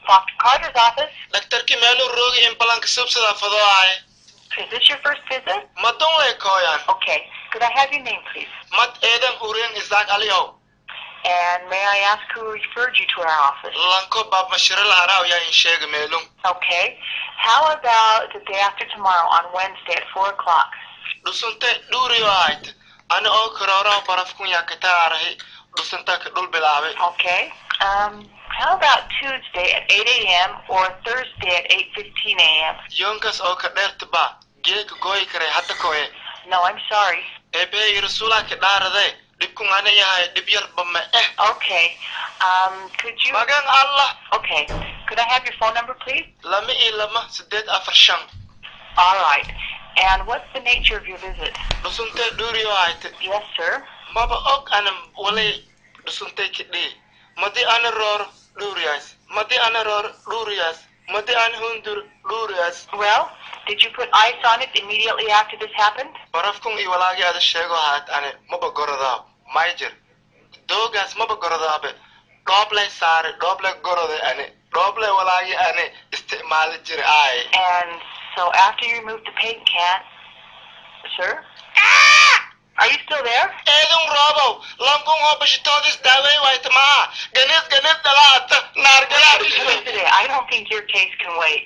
Dr. Carter's office. Dr. Kimelu Rogi implant subsida Fadoai. Is this your first visit? Madongle Koyan. Okay. Could I have your name, please? Mat Eden Urin Isaac Alio. And may I ask who referred you to our office? Lanko Bab Mashiril Arao ya in Sheg Melum. Okay. How about the day after tomorrow on Wednesday at 4 o'clock? DhusunTa Durioite. Ana o Kurora Barafkunya Katarahi. DhusunTa Dhul bilaawe. Okay. How about Tuesday at 8 a.m. or Thursday at 8:15 a.m.? Yonkas o Kadertba. Gig Goy Kare Hatakoe. No, I'm sorry. Ebe Irsula Kadarade. Dipkungane ya Dibier Bama. Okay. Could you... Magang Allah. Okay. Could I have your phone number, please? Lami ilama Sidet Afarshang. All right. And what's the nature of your visit? DhusunTa Durioite. Yes, sir. Maba ok anam wale DhusunTa Kidi. Madi anaror Durias. Madi anaror Durias. Madi anhundur Durias. Well, did you put ice on it immediately after this happened? Barafkung iwalagi ada shego hat ane maba gorada. Major. Dogas maba gorada be. Doble sare, doble gorode ane. Doble walagi ane istimal jir ay. And so after you removed the paint can, sir? Are you still there? Edung robo. Langkung ho bashitodis dawe waitama. Ganis dalat. Nargala. I don't think your case can wait.